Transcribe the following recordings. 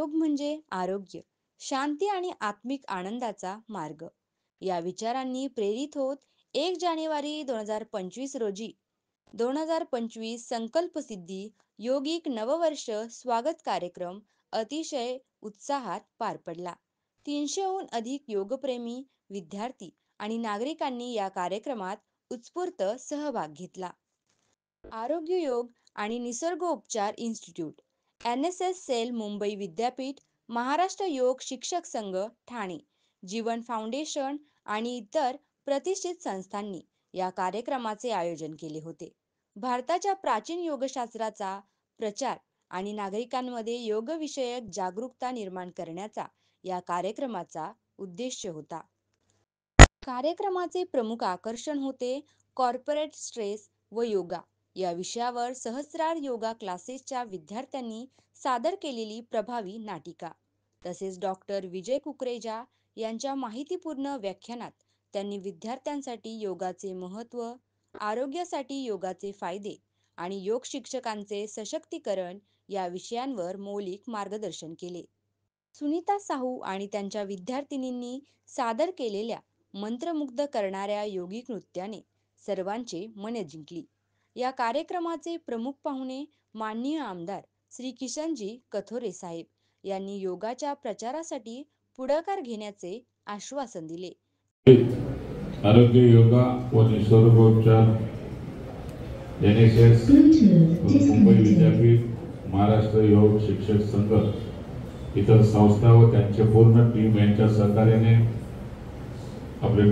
योग म्हणजे आरोग्य, शांती आणि आत्मिक आनंदाचा मार्ग. या विचारांनी प्रेरित होत 1 जानेवारी 2025 रोजी 2025 संकल्प सिद्धी योगिक नववर्ष स्वागत कार्यक्रम अतिशय उत्साहात पार पडला. 300हून अधिक योगप्रेमी विद्यार्थी आणि नागरिकांनी या कार्यक्रमात उत्स्फूर्त सहभाग घेतला. आरोग्य योग आणि निसर्गोपचार इन्स्टिट्यूट, NSS सेल मुंबई विद्यापीठ, महाराष्ट्र योग शिक्षक संघ ठाणे, जीवन फाउंडेशन आणि इतर प्रतिष्ठित संस्थांनी या कार्यक्रमाचे आयोजन केले होते. भारताच्या प्राचीन योगशास्त्राचा प्रचार आणि नागरिकांमध्ये योगविषयक जागरूकता निर्माण करण्याचा या कार्यक्रमाचा उद्देश होता. कार्यक्रमाचे प्रमुख आकर्षण होते कॉर्पोरेट स्ट्रेस व योगा या विषयावर सहस्रार योगा क्लासेसच्या विद्यार्थ्यांनी सादर केलेली प्रभावी नाटिका. तसेच डॉक्टर विजय कुकरेजा यांच्या माहितीपूर्ण व्याख्यानात त्यांनी विद्यार्थ्यांसाठी योगाचे महत्त्व, आरोग्यासाठी योगाचे फायदे आणि योग शिक्षकांचे सशक्तीकरण या विषयांवर मौलिक मार्गदर्शन केले. सुनीता साहू आणि त्यांच्या विद्यार्थिनींनी सादर केलेल्या मंत्रमुग्ध करणाऱ्या योगिक नृत्याने सर्वांचे मने जिंकली. या कार्यक्रमाचे प्रमुख पाहुणे माननीय आमदार श्री किशनजी कथोरे साहेब यांनी योगाच्या प्रचारासाठी पुढाकार घेण्याचे आश्वासन दिले. आरोग्य योगा व निसर्गोपचार NSS मुंबई विद्यापीठ, महाराष्ट्र योग शिक्षक संघ, इतर संस्था व त्यांचे पूर्ण टीम यांच्या सहकार्याने आपले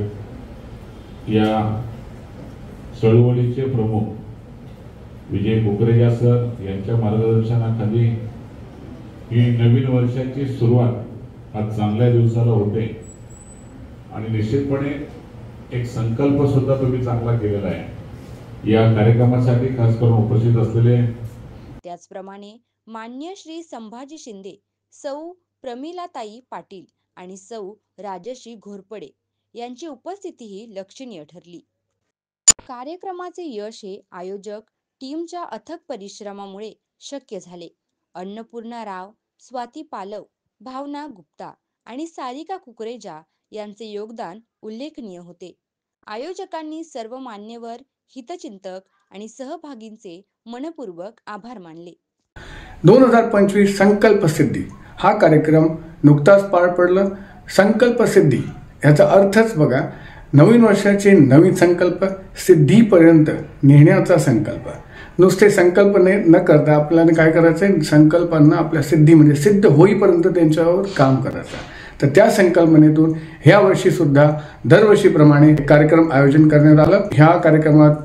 या चळवळीचे प्रमुख विजय कुकरेजा सर यांच्या मार्गदर्शनाखाली ही नवीन वर्षाची सुरुवात आज चांगल्या दिवसाला होते आणि निश्चितपणे एक संकल्प सुद्धा तुम्ही चांगला केलेला आहे. या कार्यक्रमासाठी खास करून उपस्थित असलेले त्याचप्रमाणे मान्य श्री संभाजी शिंदे, सौ प्रमिलाताई पाटील आणि सौ राजश्री घोरपडे यांची उपस्थितीही लक्षणीय ठरली. कार्यक्रमाचे यश हे आयोजक टीमच्या अथक परिश्रमामुळे शक्य झाले. अन्नपूर्णा राव, स्वाती पालव, भावना गुप्ता आणि सारिका कुकरेजा यांचे योगदान उल्लेखनीय होते. आयोजकांनी सर्व मान्यवर, हितचिंतक आणि सहभागींचे मनपूर्वक आभार मानले. 2025 संकल्प सिद्धी हा कार्यक्रम नुकताच पार पडला. संकल्प सिद्धी याचा अर्थच बघा, नवीन वर्षाचे नवीन संकल्प सिद्धीपर्यंत नेण्याचा संकल्प. नुसते संकल्प न करता आपल्याला काय करायचं, संकल्पांना आपल्या सिद्धी म्हणजे सिद्ध होईपर्यंत त्यांच्यावर काम करायचं. तर त्या संकल्पनेतून ह्या वर्षी सुद्धा दरवर्षीप्रमाणे कार्यक्रम आयोजन करण्यात आलं. ह्या कार्यक्रमात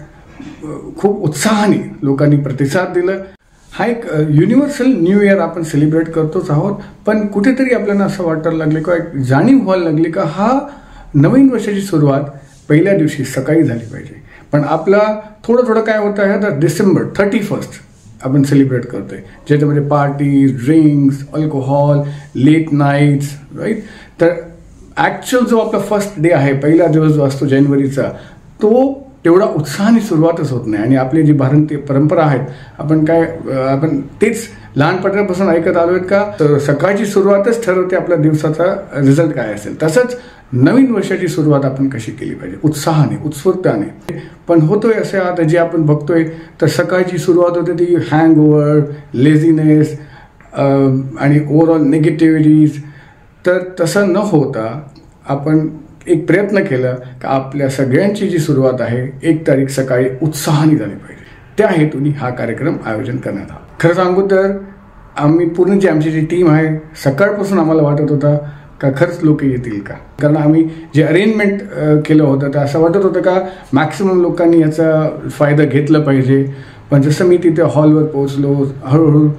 खूप उत्साहाने लोकांनी प्रतिसाद दिला. हा एक युनिव्हर्सल न्यू इयर आपण सेलिब्रेट करतोच आहोत, पण कुठेतरी आपल्याला असं वाटायला लागले किंवा एक जाणीव व्हायला लागली का हा नवीन वर्षाची सुरुवात पहिल्या दिवशी सकाळी झाली पाहिजे. पण आपला थोडं काय होतं आहे, तर डिसेंबर 31 आपण सेलिब्रेट करतोय, ज्याच्यामध्ये parties, drinks, alcohol, late nights, right. तर ॲक्च्युअल जो आपला फर्स्ट डे आहे, पहिला दिवस जो असतो जानेवारीचा, तो तेवढा उत्साहाने सुरुवातच होत नाही. आणि आपली जी भारतीय परंपरा आहेत, आपण तेच लहानपणापासून ऐकत आलो आहेत का, तर सकाळची सुरुवातच ठरवते आपल्या दिवसाचा रिझल्ट काय असेल. तसंच नवीन वर्षाची सुरुवात आपण कशी केली पाहिजे, उत्साहाने, उत्स्फूर्ताने. पण होतोय असे आता जे आपण बघतोय, तर सकाळची सुरुवात होते ती हँगओव्हर, लेझीनेस आणि ओव्हरऑल निगेटिव्हिटीज. तर तसं न होता आपण एक प्रयत्न केला की आपल्या सगळ्यांची जी सुरुवात आहे 1 तारीख सकाळी उत्साहाने झाली पाहिजे. त्या हेतूने हा कार्यक्रम आयोजन करण्यात आला. खरं सांगू तर आम्ही पूर्ण जी आमची जी टीम आहे, सकाळपासून आम्हाला वाटत होता का खरंच लोक येतील का, कारण आम्ही जे अरेंजमेंट केलं होतं तर असं वाटत होतं का मॅक्सिमम लोकांनी याचा फायदा घेतला पाहिजे. पण जसं मी तिथे हॉलवर पोहोचलो, हळूहळू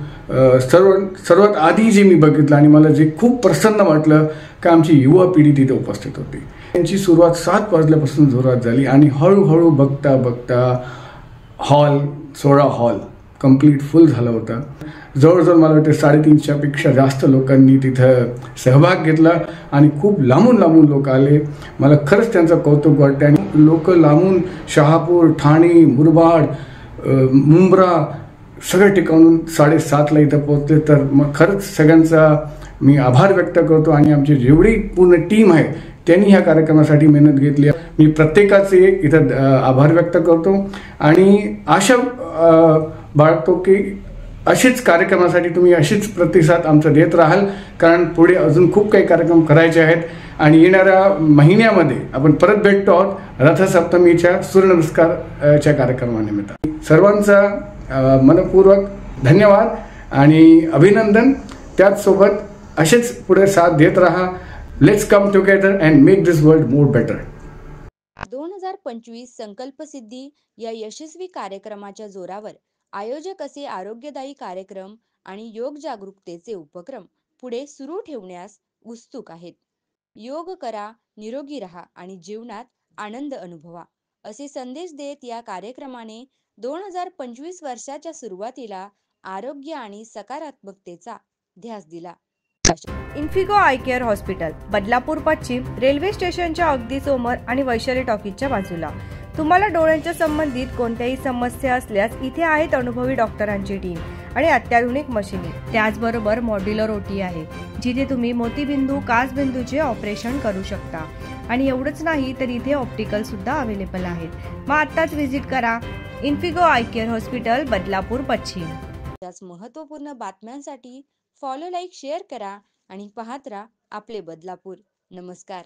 सर्वात आधी जे मी बघितलं आणि मला जे खूप प्रसन्न वाटलं का आमची युवा पिढी तिथे उपस्थित होती. त्यांची सुरुवात 7 वाजल्यापासून जोरात झाली आणि हळूहळू बघता हॉल 16 हॉल कंप्लीट फुल झाला होता. जवळजवळ मला वाटतं 350पेक्षा जास्त लोकांनी तिथं सहभाग घेतला आणि खूप लांबून लोक आले. मला खरंच त्यांचं कौतुक वाटतं. आणि लोक लांबून शहापूर, ठाणे, मुरबाड, मुंब्रा सगळं टिकवून 7:30ला इथं पोहोचले. तर मग खरंच सगळ्यांचा मी आभार व्यक्त करतो आणि आमची जेवढी पूर्ण टीम आहे त्यांनी ह्या कार्यक्रमासाठी मेहनत घेतली. मी प्रत्येकाचे इथं आभार व्यक्त करतो आणि आशा बाळगतो की अशीच कार्यक्रमासाठी तुम्ही अशीच प्रतिसाद आमचा देत राहाल, कारण पुढे अजून खूप काही कार्यक्रम करायचे आहेत आणि येणाऱ्या महिन्यामध्ये आपण परत भेटतो आहोत रथसप्तमीच्या सूर्यनमस्कारच्या कार्यक्रमानिमित्त. सर्वांचा मनपूर्वक धन्यवाद आणि अभिनंदन. त्याचसोबत असेच पुढे साथ देत राहा. Let's come together and make this world more better. 2025 संकल्पसिद्धी या यशस्वी कार्यक्रमाच्या जोरावर आयोजक असे आरोग्यदायी कार्यक्रम आणि योग जागरूकतेचे उपक्रम पुढे सुरू ठेवण्यास उत्सुक आहेत. योग करा, निरोगी राहा आणि जीवनात आनंद अनुभवा असे संदेश देत या कार्यक्रमाने 2025 वर्षाच्या सुरुवातीला आरोग्य आणि सकारात्मकतेचा ध्यास दिला. Infigo I care hospital, Badlapur पश्चिम, रेल्वे स्टेशनच्या अगदी समोर आणि वैशाली टॉकीजच्या बाजूला. तुम्हाला डोळ्यांच्या संबंधित कोणत्याही समस्या असल्यास इथे आहेत अनुभवी डॉक्टरांची टीम आणि अत्याधुनिक मशिनी. त्याचबरोबर मॉड्युलर ओटी आहे, जिथे तुम्ही मोतीबिंदू, काचबिंदूचे ऑपरेशन करू शकता. आणि एवढंच नाही तर इथे ऑप्टिकल सुद्धा अवेलेबल आहेत. मग आत्ताच व्हिजिट करा Infigo I care hospital, Badlapur पश्चिम. त्याच महत्त्वपूर्ण बातम्यांसाठी फॉलो, लाईक, शेअर करा आणि पाहत राहा आपले बदलापूर. नमस्कार.